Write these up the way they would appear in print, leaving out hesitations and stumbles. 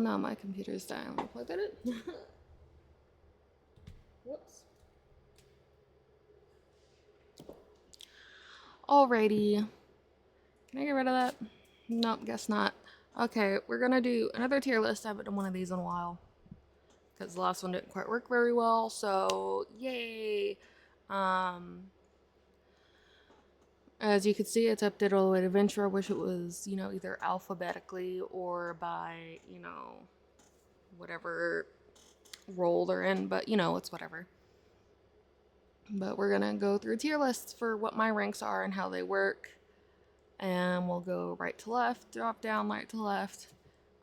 no, my computer's dying. Let me plug it in. Whoops. Alrighty. Can I get rid of that? Nope, guess not. Okay, we're gonna do another tier list. I haven't done one of these in a while because the last one didn't quite work very well. So yay! Um, as you can see, it's updated all the way to Adventure. I wish it was, either alphabetically or by, whatever role they're in, but it's whatever. But we're gonna go through tier lists for what my ranks are and how they work. And we'll go right to left, drop down, right to left.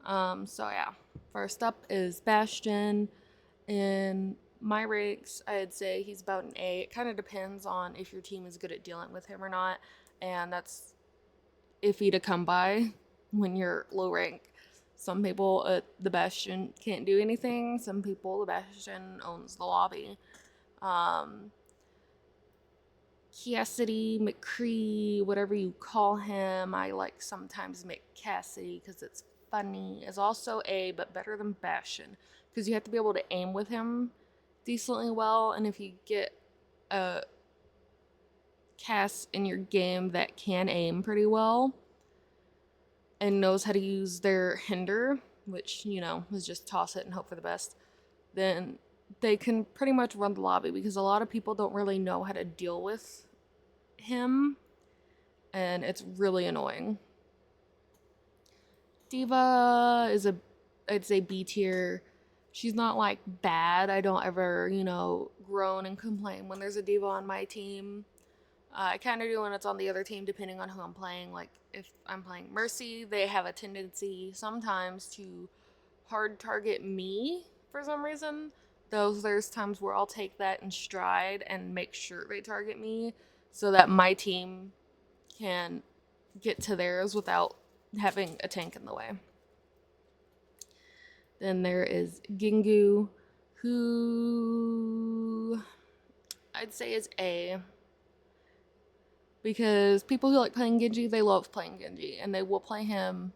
So yeah, first up is Bastion. In my ranks, I'd say he's about an A. It kind of depends on if your team is good at dealing with him or not, and that's iffy to come by when you're low rank. Some people at the Bastion can't do anything. Some people, the Bastion owns the lobby. Cassidy, McCree, whatever you call him. I like sometimes McCassidy because it's funny. Is also A, but better than Bastion because you have to be able to aim with him decently well. And if you get a Cass in your game that can aim pretty well and knows how to use their hinder, which, is just toss it and hope for the best, then they can pretty much run the lobby because a lot of people don't really know how to deal with him, and it's really annoying. Diva is I'd say B tier. She's not like bad. I don't ever, groan and complain when there's a diva on my team. I kind of do when it's on the other team, depending on who I'm playing. Like, if I'm playing Mercy, they have a tendency sometimes to hard target me for some reason. Though there's times where I'll take that in stride and make sure they target me so that my team can get to theirs without having a tank in the way. Then there is Gingu, who I'd say is A. Because people who like playing Genji, they love playing Genji. And they will play him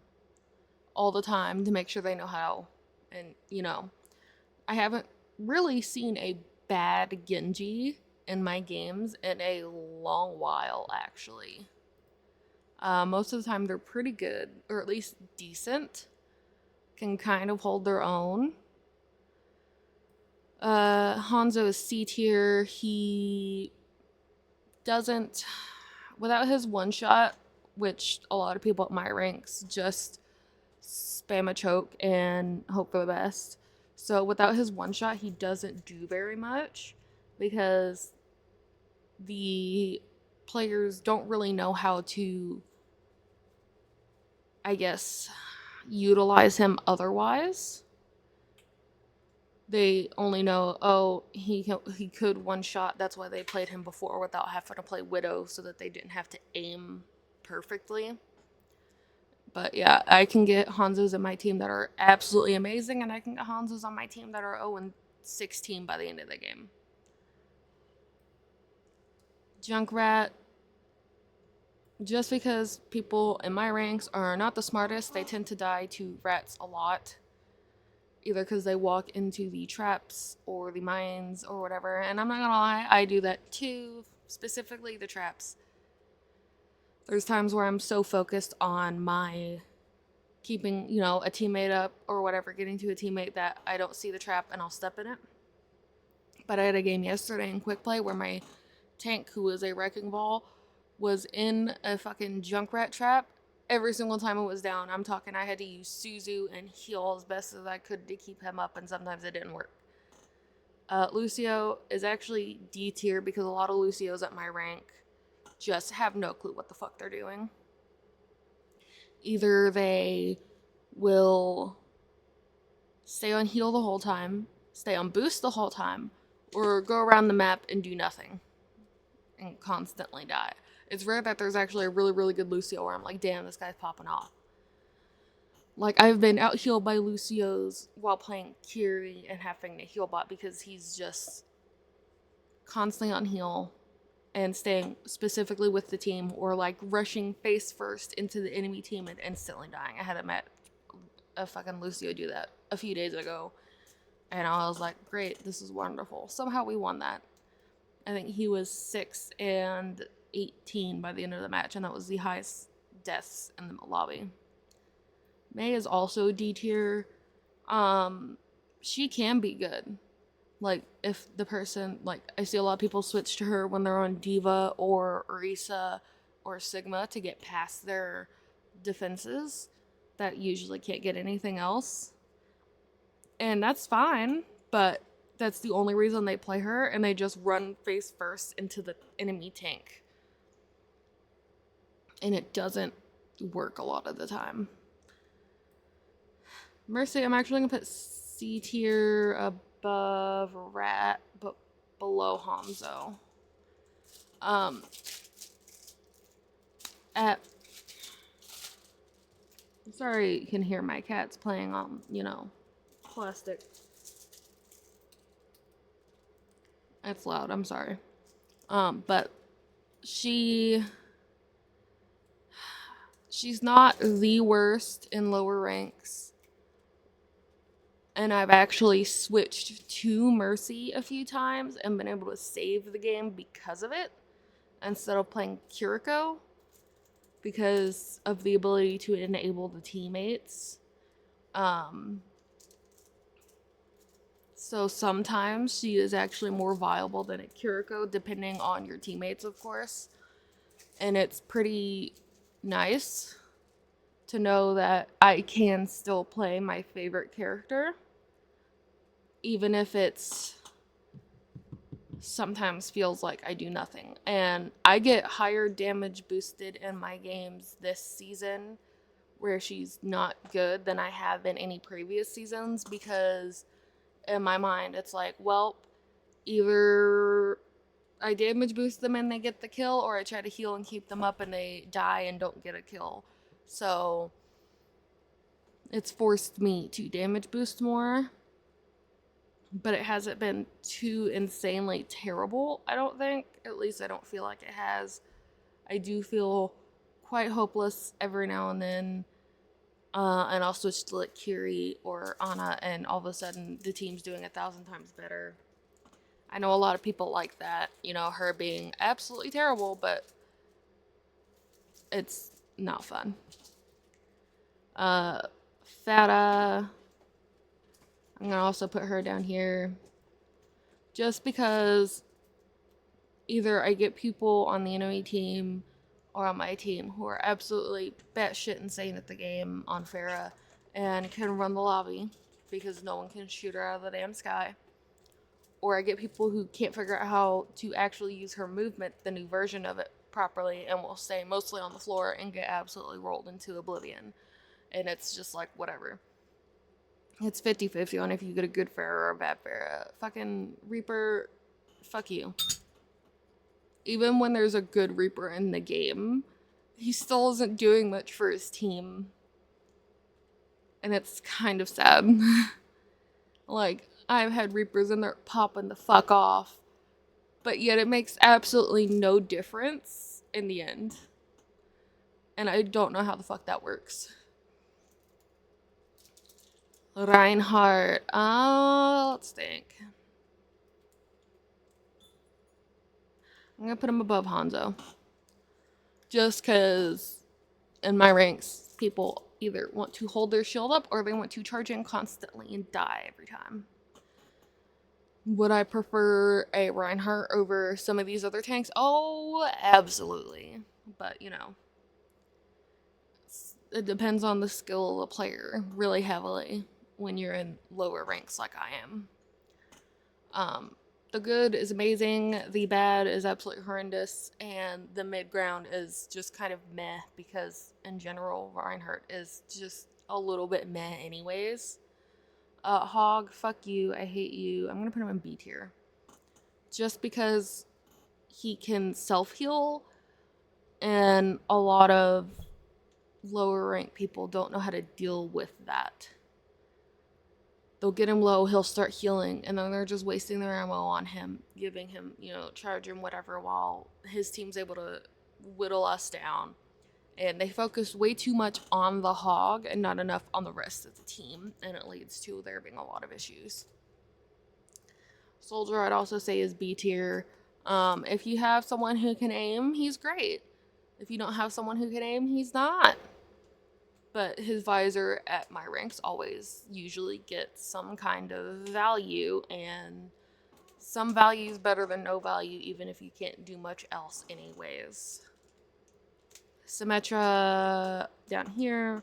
all the time to make sure they know how. And, I haven't really seen a bad Genji in my games in a long while, actually. Most of the time, they're pretty good, or at least decent. Can kind of hold their own. Hanzo is C tier. He doesn't, without his one shot, which a lot of people at my ranks just spam a choke and hope for the best. So without his one shot, he doesn't do very much because the players don't really know how to, I guess, utilize him otherwise. They only know, oh, he could one shot. That's why they played him before without having to play Widow so that they didn't have to aim perfectly. But yeah, I can get Hanzos in my team that are absolutely amazing, and I can get Hanzos on my team that are 0-16 by the end of the game. Junkrat, just because people in my ranks are not the smartest, they tend to die to rats a lot. Either because they walk into the traps or the mines or whatever. And I'm not gonna lie, I do that too, specifically the traps. There's times where I'm so focused on my keeping, a teammate up or whatever, getting to a teammate that I don't see the trap and I'll step in it. But I had a game yesterday in Quick Play where my tank, who was a wrecking ball, was in a fucking Junkrat trap. Every single time it was down, I'm talking, I had to use Suzu and heal as best as I could to keep him up, and sometimes it didn't work. Lucio is actually D tier because a lot of Lucios at my rank just have no clue what the fuck they're doing. Either they will stay on heal the whole time, stay on boost the whole time, or go around the map and do nothing and constantly die. It's rare that there's actually a really, really good Lucio where I'm like, damn, this guy's popping off. Like, I've been out healed by Lucios while playing Kiri and having to heal bot because he's just constantly on heal and staying specifically with the team, or like rushing face first into the enemy team and instantly dying. I had a a fucking Lucio do that a few days ago. And I was like, great, this is wonderful. Somehow we won that. I think he was 6 and 18 by the end of the match, and that was the highest deaths in the lobby. Mei is also D tier. She can be good. Like, if the person, like, I see a lot of people switch to her when they're on Diva or Orisa or Sigma to get past their defenses that usually can't get anything else. And that's fine, but that's the only reason they play her, and they just run face first into the enemy tank. And it doesn't work a lot of the time. Mercy, I'm actually gonna put C tier above Rat, but below Hanzo. At sorry, you can hear my cats playing on, plastic. It's loud. I'm sorry. But she's not the worst in lower ranks. And I've actually switched to Mercy a few times and been able to save the game because of it, instead of playing Kiriko, because of the ability to enable the teammates. So sometimes she is actually more viable than a Kiriko, depending on your teammates, of course. And it's pretty nice to know that I can still play my favorite character, even if it's sometimes feels like I do nothing. And I get higher damage boosted in my games this season where she's not good than I have in any previous seasons, because in my mind it's like, well, either I damage boost them and they get the kill, or I try to heal and keep them up and they die and don't get a kill. So it's forced me to damage boost more, but it hasn't been too insanely terrible, I don't think. At least I don't feel like it has. I do feel quite hopeless every now and then. And I'll switch to like Kiri or Ana, and all of a sudden the team's doing 1,000 times better. I know a lot of people like that, her being absolutely terrible, but it's not fun. Fata, I'm gonna also put her down here, just because either I get people on the enemy team or on my team who are absolutely batshit insane at the game on Pharah and can run the lobby because no one can shoot her out of the damn sky. Or I get people who can't figure out how to actually use her movement, the new version of it, properly, and will stay mostly on the floor and get absolutely rolled into oblivion. And it's just like, whatever. It's 50-50 on if you get a good Pharah or a bad Pharah. Fucking Reaper, fuck you. Even when there's a good Reaper in the game, he still isn't doing much for his team. And it's kind of sad. Like, I've had Reapers in there popping the fuck off, but yet it makes absolutely no difference in the end. And I don't know how the fuck that works. Reinhardt. Let's think. I'm gonna put him above Hanzo. Just because in my ranks, people either want to hold their shield up or they want to charge in constantly and die every time. Would I prefer a Reinhardt over some of these other tanks? Oh, absolutely. But, it depends on the skill of the player really heavily when you're in lower ranks like I am. The good is amazing, the bad is absolutely horrendous, and the mid ground is just kind of meh, because in general Reinhardt is just a little bit meh anyways. Hog, fuck you, I hate you. I'm gonna put him in B tier. Just because he can self-heal, and a lot of lower rank people don't know how to deal with that. They'll get him low, he'll start healing, and then they're just wasting their ammo on him, giving him, charge him, whatever, while his team's able to whittle us down And they focus way too much on the hog and not enough on the rest of the team, and it leads to there being a lot of issues. Soldier, I'd also say, is B tier. If you have someone who can aim, he's great. If you don't have someone who can aim, he's not. But his visor at my ranks always usually gets some kind of value, and some value is better than no value, even if you can't do much else anyways. Symmetra down here.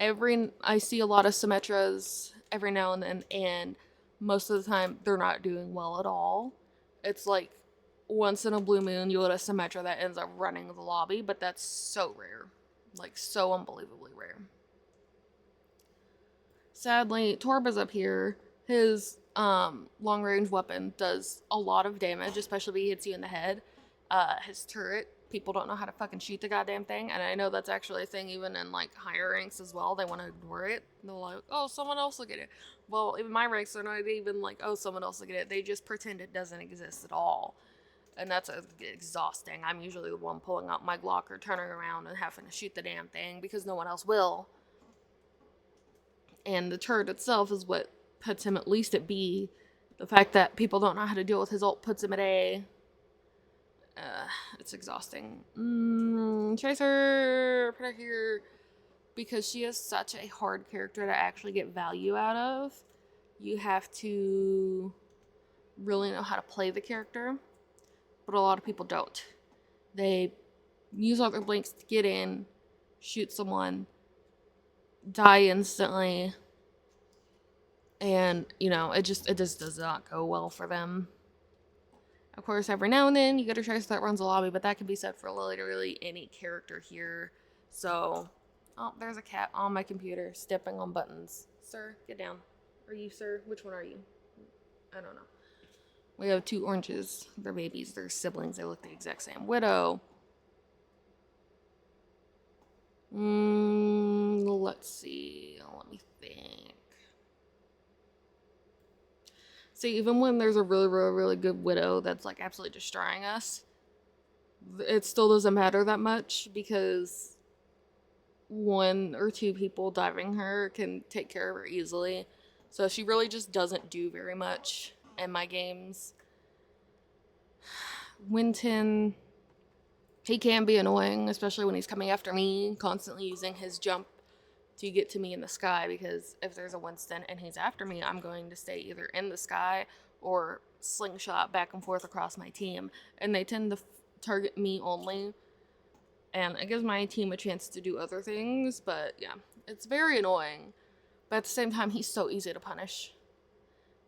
I see a lot of Symmetras every now and then, and most of the time they're not doing well at all. It's like once in a blue moon you'll get a Symmetra that ends up running the lobby, but that's so rare. Like, so unbelievably rare. Sadly, Torba's up here. His long range weapon does a lot of damage, especially if he hits you in the head. His turret, people don't know how to fucking shoot the goddamn thing, and I know that's actually a thing even in like higher ranks as well. They want to ignore it. They're like, oh, someone else will get it. Well, in my ranks, they're not even like, oh, someone else will get it. They just pretend it doesn't exist at all. And that's exhausting. I'm usually the one pulling out my Glock or turning around and having to shoot the damn thing because no one else will. And the turret itself is what puts him at least at B. The fact that people don't know how to deal with his ult puts him at A. It's exhausting. Tracer, put her here because she is such a hard character to actually get value out of. You have to really know how to play the character, but a lot of people don't. They use all their blinks to get in, shoot someone, die instantly, and it just does not go well for them. Of course, every now and then you get a tracer that runs a lobby, but that can be said for literally any character here. So, oh, there's a cat on my computer stepping on buttons. Sir, get down. Are you, sir? Which one are you? I don't know. We have 2 oranges. They're babies. They're siblings. They look the exact same. Widow. Let's see. Let me think. See, even when there's a really, really, really good Widow that's like absolutely destroying us, it still doesn't matter that much because 1 or 2 people diving her can take care of her easily. So she really just doesn't do very much in my games. Winton, he can be annoying, especially when he's coming after me, constantly using his jump to get to me in the sky, because if there's a Winston and he's after me, I'm going to stay either in the sky or slingshot back and forth across my team, and they tend to target me only, and it gives my team a chance to do other things, but yeah, it's very annoying, but at the same time, he's so easy to punish.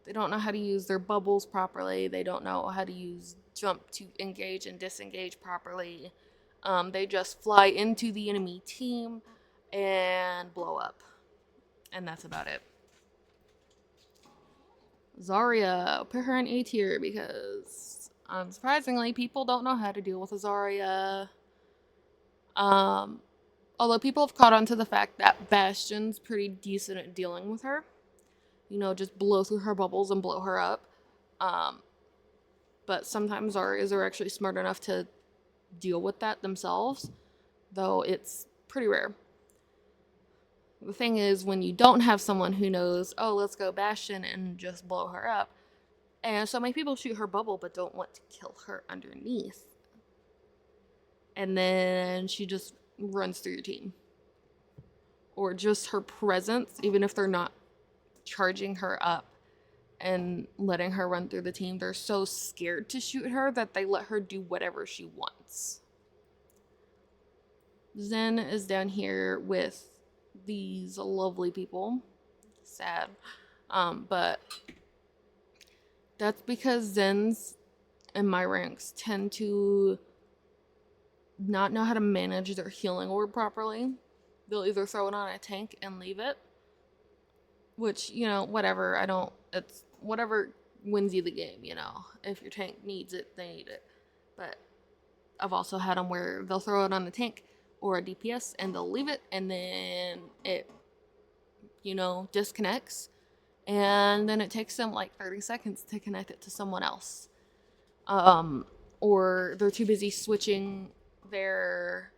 They don't know how to use their bubbles properly, they don't know how to use jump to engage and disengage properly. They just fly into the enemy team and blow up. And that's about it. Zarya, put her in A tier because unsurprisingly, people don't know how to deal with a Zarya. Although people have caught on to the fact that Bastion's pretty decent at dealing with her. Just blow through her bubbles and blow her up. But sometimes Zaryas are actually smart enough to deal with that themselves, though it's pretty rare. The thing is, when you don't have someone who knows, oh, let's go Bastion and just blow her up, and so many people shoot her bubble but don't want to kill her underneath, and then she just runs through your team. Or just her presence, even if they're not charging her up and letting her run through the team, they're so scared to shoot her that they let her do whatever she wants. Zen is down here with these lovely people. Sad. But that's because Zens in my ranks tend to not know how to manage their healing orb properly. They'll either throw it on a tank and leave it, which, whatever. It's whatever wins you the game, If your tank needs it, they need it. But I've also had them where they'll throw it on a tank or a DPS and they'll leave it, and then it, disconnects, and then it takes them like 30 seconds to connect it to someone else. Or they're too busy switching their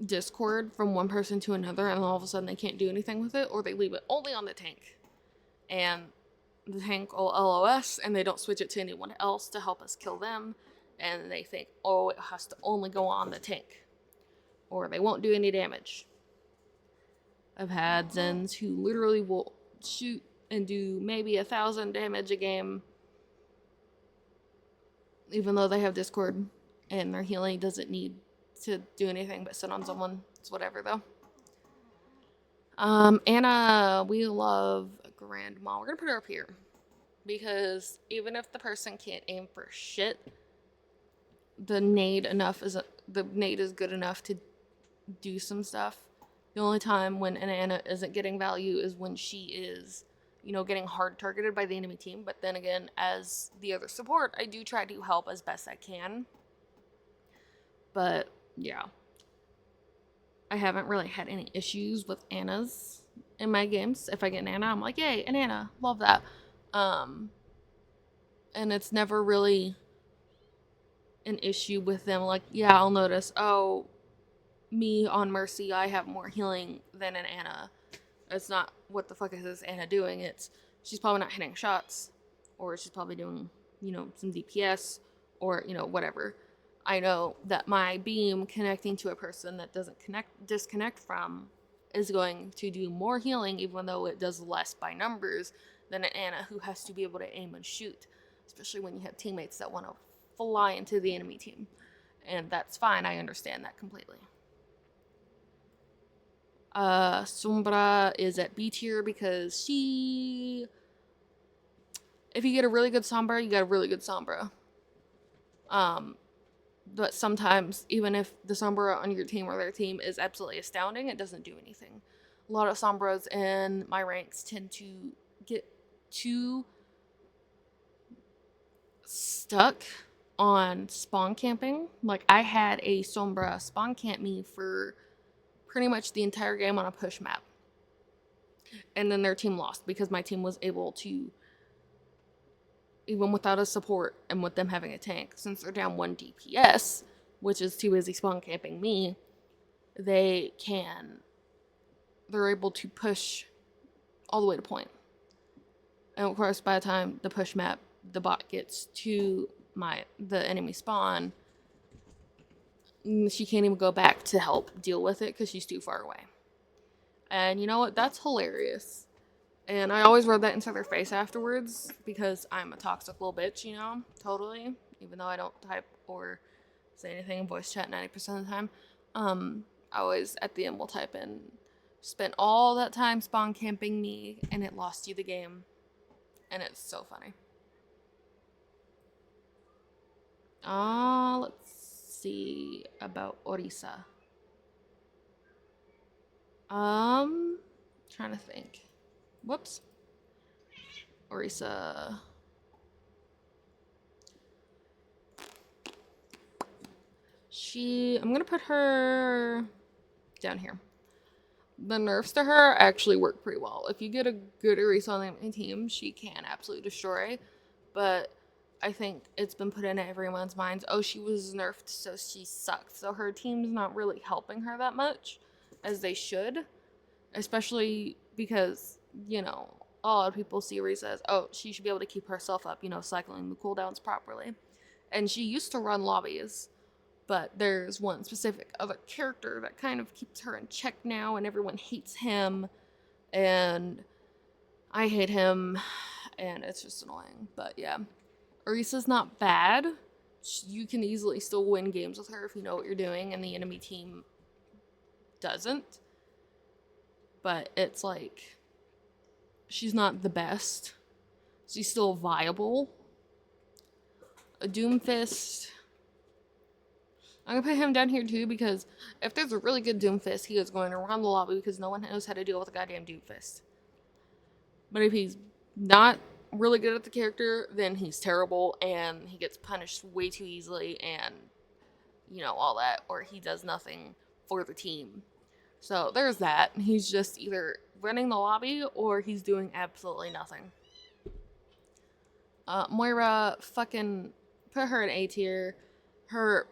Discord from one person to another, and all of a sudden they can't do anything with it, or they leave it only on the tank. And the tank will LOS, and they don't switch it to anyone else to help us kill them. And they think, oh, it has to only go on the tank, or they won't do any damage. I've had Zens who literally will shoot and do maybe 1,000 damage a game, even though they have Discord, and their healing doesn't need to do anything but sit on someone. It's whatever though. Anna, we love Grandma. We're gonna put her up here because even if the person can't aim for shit, the nade is good enough to do some stuff. The only time when an Anna isn't getting value is when she is, getting hard targeted by the enemy team. But then again, as the other support, I do try to help as best I can. But yeah, I haven't really had any issues with Annas in my games. If I get an Anna, I'm like, yay, an Anna, love that. And it's never really an issue with them. Like, yeah, I'll notice, oh, me on Mercy, I have more healing than an Anna. It's not, what the fuck is this Anna doing? It's, she's probably not hitting shots, or she's probably doing, some DPS, or, whatever. I know that my beam connecting to a person that doesn't disconnect from is going to do more healing, even though it does less by numbers than an Anna who has to be able to aim and shoot, especially when you have teammates that want to fly into the enemy team. And that's fine, I understand that completely. Sombra is at B tier because if you get a really good Sombra, you got a really good Sombra. But sometimes, even if the Sombra on your team or their team is absolutely astounding, it doesn't do anything. A lot of Sombras in my ranks tend to get too stuck on spawn camping. Like, I had a Sombra spawn camp me for pretty much the entire game on a push map. And then their team lost because my team was able to, even without a support and with them having a tank, since they're down 1 DPS, which is too busy spawn camping me, they're able to push all the way to point. And of course, by the time the push map, the bot gets to the enemy spawn, she can't even go back to help deal with it because she's too far away. And you know what? That's hilarious. And I always rub that into their face afterwards because I'm a toxic little bitch, totally. Even though I don't type or say anything in voice chat 90% of the time. I always, at the end, will type in, spent all that time spawn camping me and it lost you the game. And it's so funny. Let's see about Orisa. Trying to think. Whoops. Orisa. I'm gonna put her down here. The nerfs to her actually work pretty well. If you get a good Orisa on the team, she can absolutely destroy. But I think it's been put into everyone's minds, oh, she was nerfed, so she sucked. So her team's not really helping her that much as they should. Especially because, a lot of people see Orisa as, oh, she should be able to keep herself up, cycling the cooldowns properly. And she used to run lobbies, but there's one specific other character that kind of keeps her in check now, and everyone hates him, and I hate him, and it's just annoying. But yeah, Orisa's not bad. You can easily still win games with her if you know what you're doing, and the enemy team doesn't. But it's like, she's not the best. She's still viable. A Doomfist, I'm gonna put him down here too because if there's a really good Doomfist, he is going around the lobby because no one knows how to deal with a goddamn Doomfist. But if he's not really good at the character, then he's terrible and he gets punished way too easily and, all that, or he does nothing for the team. So there's that. He's just either running the lobby or he's doing absolutely nothing. Moira, fucking put her in A tier. Her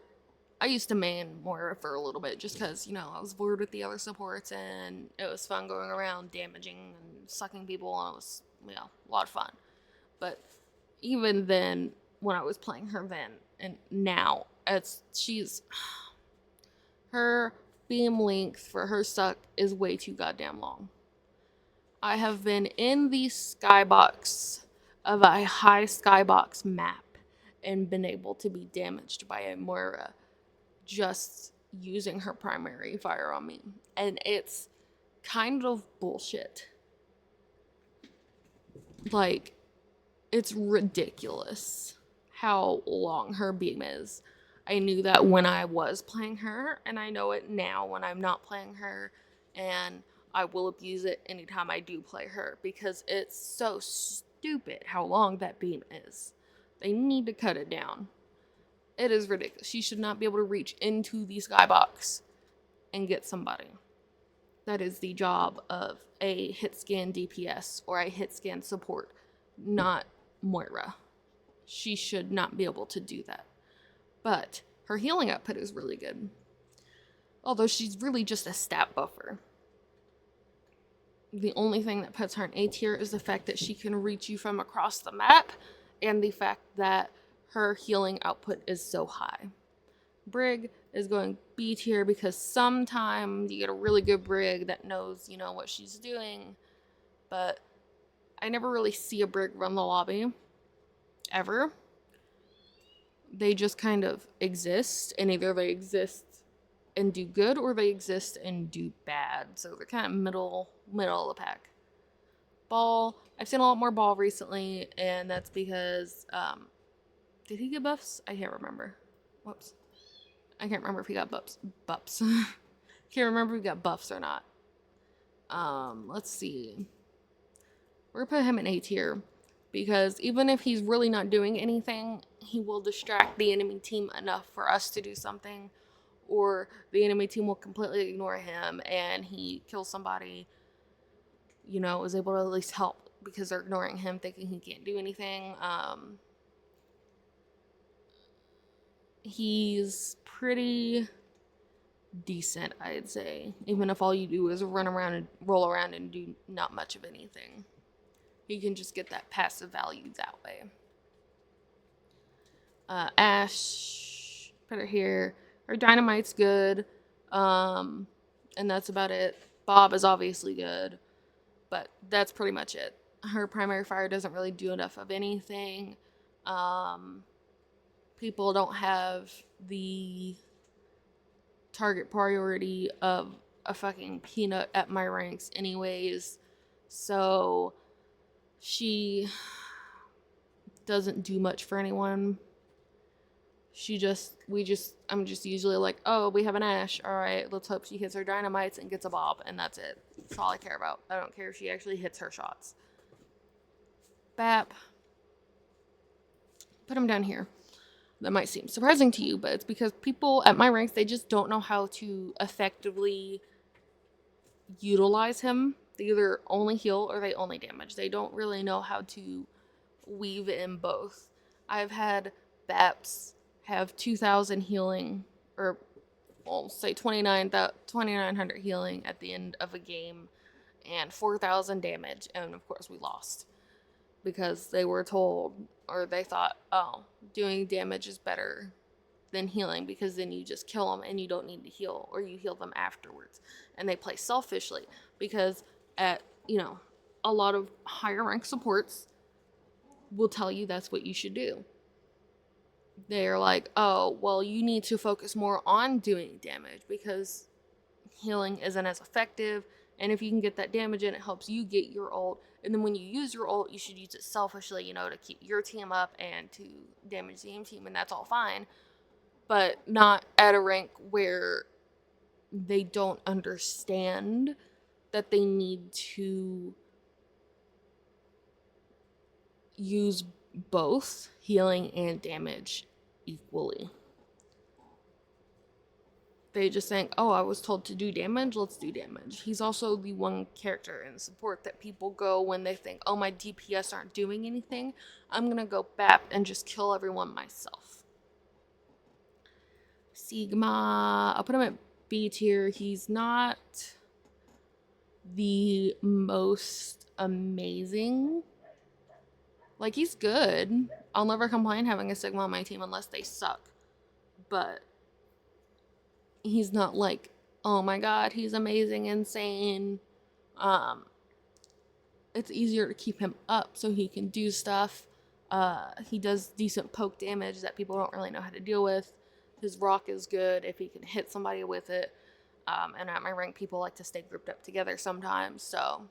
I used to main more for a little bit just because, I was bored with the other supports and it was fun going around damaging and sucking people and it was, a lot of fun. But even then, when I was playing her then and now, her beam length for her suck is way too goddamn long. I have been in the skybox of a high skybox map and been able to be damaged by a Moira just using her primary fire on me. And it's kind of bullshit. Like, it's ridiculous how long her beam is. I knew that when I was playing her, and I know it now when I'm not playing her, and I will abuse it anytime I do play her because it's so stupid how long that beam is. They need to cut it down. It is ridiculous. She should not be able to reach into the skybox and get somebody. That is the job of a hit scan DPS or a hit scan support, not Moira. She should not be able to do that. But her healing output is really good. Although she's really just a stat buffer. The only thing that puts her in A tier is the fact that she can reach you from across the map and the fact that her healing output is so high. Brig is going B tier because sometimes you get a really good Brig that knows, what she's doing. But I never really see a Brig run the lobby. Ever. They just kind of exist, and either they exist and do good or they exist and do bad. So they're kind of middle of the pack. Ball. I've seen a lot more Ball recently, and that's because did he get buffs? I can't remember. Whoops. I can't remember if he got buffs. Can't remember if he got buffs or not. Let's see. We're gonna put him in A tier because even if he's really not doing anything, he will distract the enemy team enough for us to do something, or the enemy team will completely ignore him and he kills somebody, is able to at least help because they're ignoring him, thinking he can't do anything. He's pretty decent, I'd say, even if all you do is run around and roll around and do not much of anything. You can just get that passive value that way. Ash, put her here. Her dynamite's good, and that's about it. Bob is obviously good, but that's pretty much it. Her primary fire doesn't really do enough of anything. People don't have the target priority of a fucking peanut at my ranks anyways, so she doesn't do much for anyone. I'm just usually like, oh, we have an Ash, alright, let's hope she hits her dynamites and gets a Bob, and that's it. That's all I care about. I don't care if she actually hits her shots. Bap. Put him down here. That might seem surprising to you, but it's because people at my ranks, they just don't know how to effectively utilize him. They either only heal or they only damage. They don't really know how to weave in both. I've had Baps have 2,000 healing, or well, say 2,900 healing at the end of a game, and 4,000 damage, and of course we lost. Because they were told, or they thought, oh, doing damage is better than healing because then you just kill them and you don't need to heal, or you heal them afterwards. And they play selfishly because at, a lot of higher rank supports will tell you that's what you should do. They're like, oh, well, you need to focus more on doing damage because healing isn't as effective. And if you can get that damage in, it helps you get your ult. And then when you use your ult, you should use it selfishly, to keep your team up and to damage the aim team. And that's all fine. But not at a rank where they don't understand that they need to use both healing and damage equally. They just think, oh, I was told to do damage, let's do damage. He's also the one character in support that people go when they think, oh, my DPS aren't doing anything, I'm gonna go BAP and just kill everyone myself. Sigma, I'll put him at B tier. He's not the most amazing. Like, he's good. I'll never complain having a Sigma on my team unless they suck. But he's not like, oh my god, he's amazing, insane. Um, it's easier to keep him up so he can do stuff. He does decent poke damage that people don't really know how to deal with. His rock is good if he can hit somebody with it. And at my rank, people like to stay grouped up together sometimes, so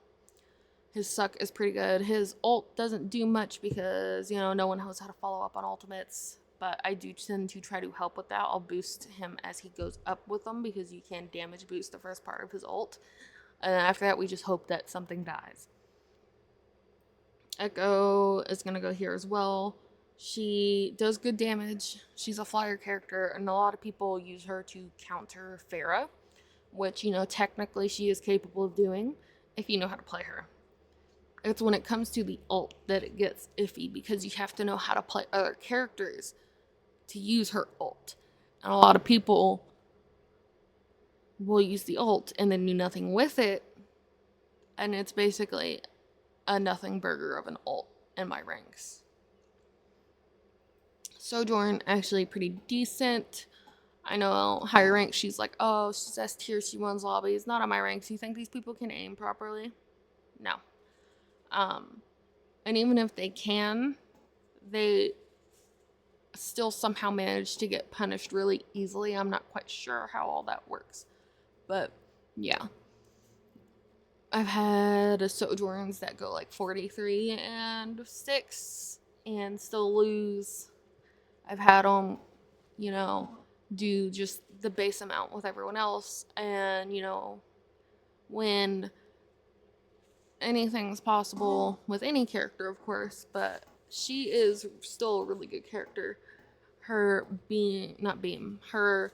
his suck is pretty good. His ult doesn't do much because, no one knows how to follow up on ultimates, but I do tend to try to help with that. I'll boost him as he goes up with them because you can damage boost the first part of his ult. And then after that, we just hope that something dies. Echo is going to go here as well. She does good damage. She's a flyer character, and a lot of people use her to counter Pharah, which, technically she is capable of doing if you know how to play her. It's when it comes to the ult that it gets iffy because you have to know how to play other characters to use her ult. And a lot of people will use the ult and then do nothing with it, and it's basically a nothing burger of an ult in my ranks. Sojourn, actually pretty decent. I know higher ranks, she's like, oh, she's S tier, she wins lobbies. Not on my ranks. You think these people can aim properly? No. And even if they can, they still somehow manage to get punished really easily. I'm not quite sure how all that works. But, yeah. I've had Sojourns that go like 43 and 6 and still lose. I've had them, do just the base amount with everyone else and, win. Anything's possible with any character, of course, but she is still a really good character. Her her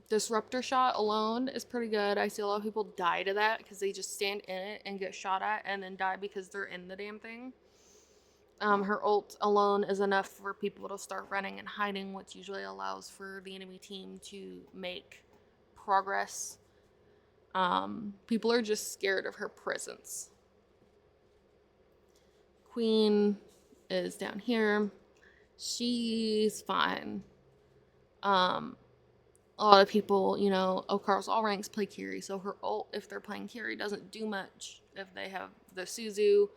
disruptor shot alone is pretty good. I see a lot of people die to that because they just stand in it and get shot at and then die because they're in the damn thing. Her ult alone is enough for people to start running and hiding, which usually allows for the enemy team to make progress. People are just scared of her presence. Queen is down here. She's fine. A lot of people, across all ranks play carry, so her ult, if they're playing carry, doesn't do much if they have the Suzu.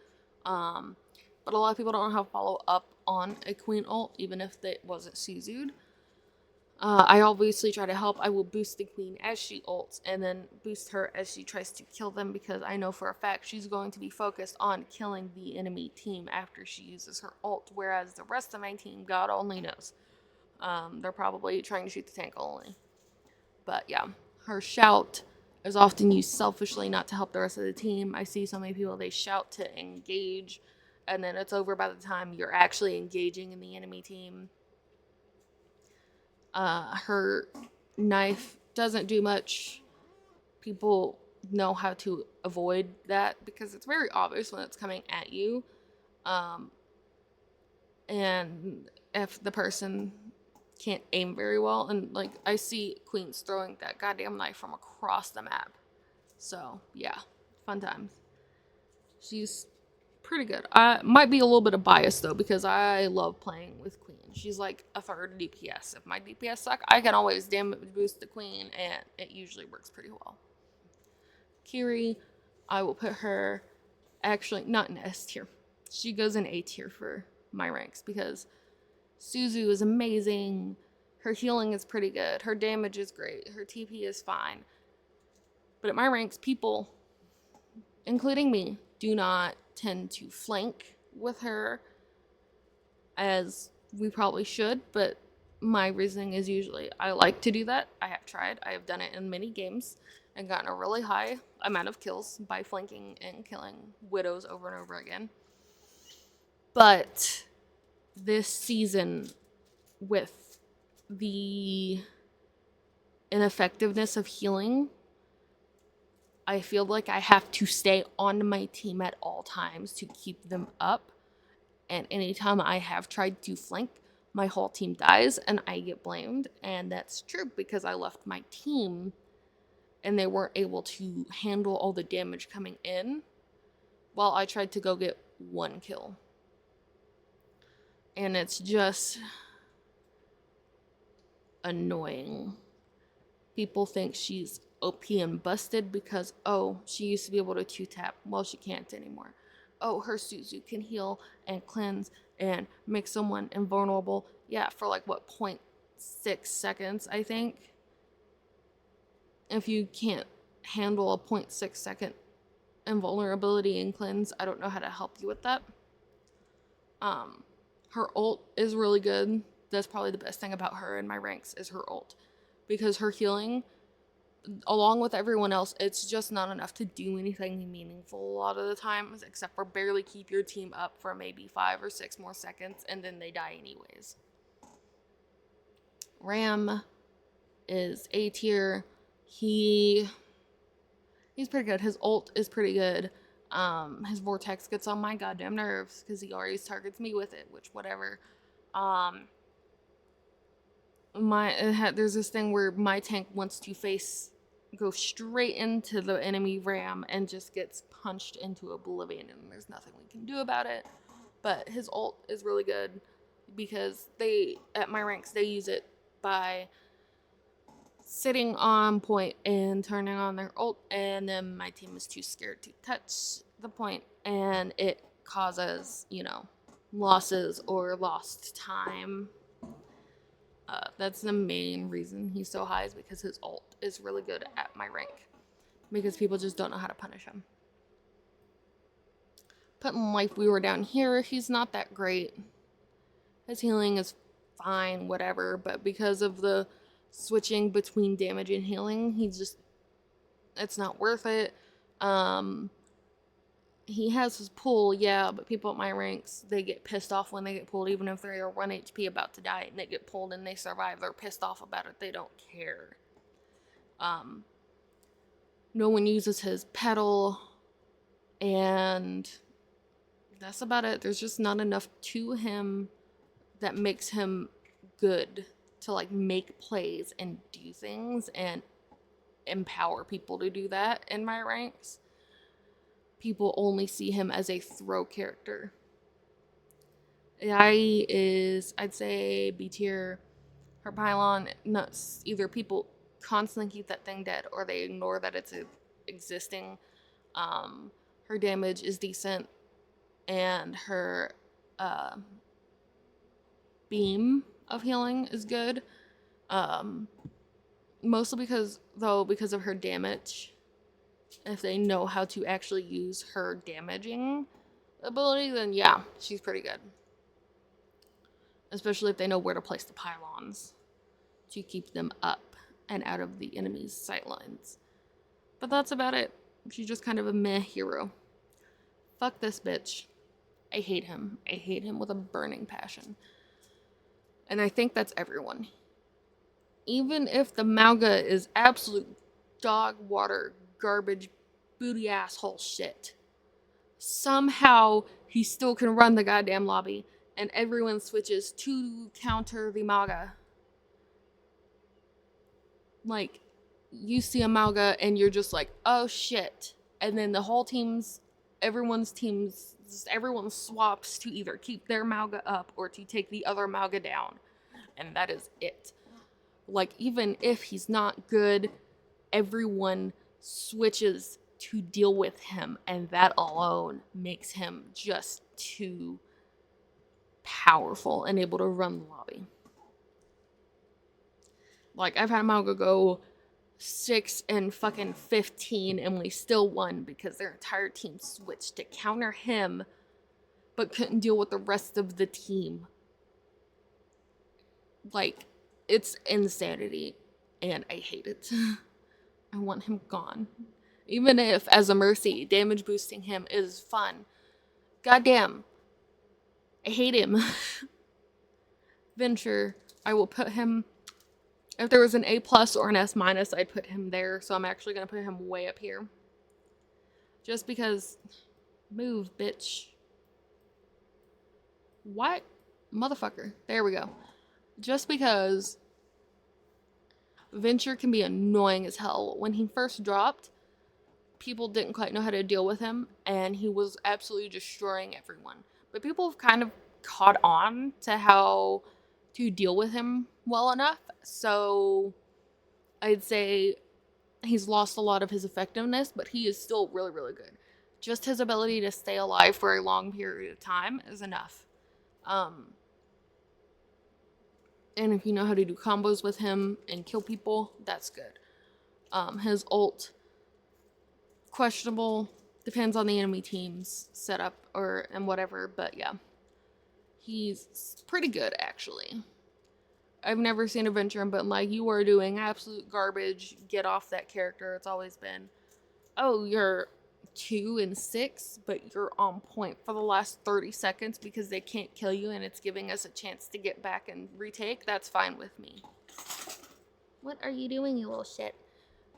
But a lot of people don't know how to follow up on a Queen ult, even if it wasn't Suzu'd. I obviously try to help. I will boost the Queen as she ults and then boost her as she tries to kill them because I know for a fact she's going to be focused on killing the enemy team after she uses her ult, whereas the rest of my team, God only knows. They're probably trying to shoot the tank only. But yeah, her shout is often used selfishly, not to help the rest of the team. I see so many people, they shout to engage, and then it's over by the time you're actually engaging in the enemy team. Her knife doesn't do much. People know how to avoid that because it's very obvious when it's coming at you. And if the person can't aim very well, and like I see queens throwing that goddamn knife from across the map. So yeah, fun times. She's pretty good. I might be a little bit of bias though because I love playing with Queen. She's like a third DPS. If my DPS suck, I can always damage boost the Queen, and it usually works pretty well. Kiri, I will put her actually not in S tier. She goes in A tier for my ranks because Suzu is amazing. Her healing is pretty good. Her damage is great. Her TP is fine. But at my ranks, people, including me, do not tend to flank with her as we probably should, but my reasoning is usually I like to do that. I have tried. I have done it in many games and gotten a really high amount of kills by flanking and killing widows over and over again. But this season, with the ineffectiveness of healing, I feel like I have to stay on my team at all times to keep them up. And anytime I have tried to flank, my whole team dies and I get blamed. And that's true because I left my team and they weren't able to handle all the damage coming in while I tried to go get one kill. And it's just annoying. People think she's OP and busted because, oh, she used to be able to 2-tap. Well, she can't anymore. Oh, her Suzu can heal and cleanse and make someone invulnerable. Yeah, for like, what, 0.6 seconds, I think. If you can't handle a 0.6 second invulnerability and cleanse, I don't know how to help you with that. Her ult is really good. That's probably the best thing about her in my ranks is her ult. Because her healing, along with everyone else, it's just not enough to do anything meaningful a lot of the times, except for barely keep your team up for maybe 5 or 6 more seconds, and then they die anyways. Ram is A tier. He's pretty good. His ult is pretty good. His vortex gets on my goddamn nerves because he always targets me with it, which whatever. There's this thing where my tank wants to go straight into the enemy ram and just gets punched into oblivion, and there's nothing we can do about it. But his ult is really good because at my ranks, they use it by sitting on point and turning on their ult, and then my team is too scared to touch the point, and it causes, losses or lost time. That's the main reason he's so high, is because his ult is really good at my rank. Because people just don't know how to punish him. Put in life, we were down here. He's not that great. His healing is fine, whatever. But because of the switching between damage and healing, it's not worth it. He has his pull, yeah, but people at my ranks, they get pissed off when they get pulled, even if they are 1 HP about to die, and they get pulled and they survive. They're pissed off about it. They don't care. No one uses his pedal, and that's about it. There's just not enough to him that makes him good to, like, make plays and do things and empower people to do that in my ranks. People only see him as a throw character. I'd say B tier. Her pylon, nuts. Either people constantly keep that thing dead or they ignore that it's existing. Her damage is decent, and her beam of healing is good. Mostly because of her damage. If they know how to actually use her damaging ability, then yeah, she's pretty good. Especially if they know where to place the pylons to keep them up and out of the enemy's sight lines. But that's about it. She's just kind of a meh hero. Fuck this bitch. I hate him. I hate him with a burning passion. And I think that's everyone. Even if the Mauga is absolute dog water garbage booty asshole shit, somehow he still can run the goddamn lobby and everyone switches to counter the Mauga. Like, you see a Mauga and you're just like, oh shit. And then everyone swaps to either keep their Mauga up or to take the other Mauga down. And that is it. Like, even if he's not good, everyone switches to deal with him, and that alone makes him just too powerful and able to run the lobby. Like, I've had Mauga go 6 and fucking 15, and we still won because their entire team switched to counter him, but couldn't deal with the rest of the team. Like, it's insanity, and I hate it. I want him gone. Even if, as a mercy, damage boosting him is fun. Goddamn. I hate him. Venture, I will put him... If there was an A+ or an S-, I'd put him there, so I'm actually going to put him way up here. Just because... Move, bitch. What? Motherfucker. There we go. Just because Venture can be annoying as hell. When he first dropped, people didn't quite know how to deal with him, and he was absolutely destroying everyone. But people have kind of caught on to how to deal with him well enough. So I'd say he's lost a lot of his effectiveness, but he is still really, really good. Just his ability to stay alive for a long period of time is enough. And if you know how to do combos with him and kill people, that's good. His ult, questionable, depends on the enemy team's setup and whatever, but yeah. He's pretty good, actually. I've never seen a Venture and been like, you are doing absolute garbage, get off that character. It's always been, oh, you're 2 and 6, but you're on point for the last 30 seconds because they can't kill you and it's giving us a chance to get back and retake. That's fine with me. What are you doing, you little shit?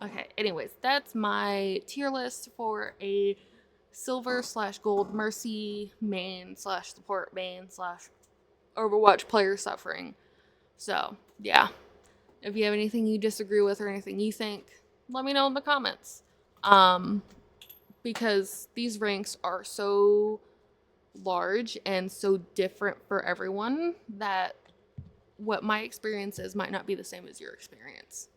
Okay, anyways, that's my tier list for a silver / gold Mercy main / support main / Overwatch player suffering. So, yeah. If you have anything you disagree with or anything you think, let me know in the comments. Because these ranks are so large and so different for everyone that what my experience is might not be the same as your experience.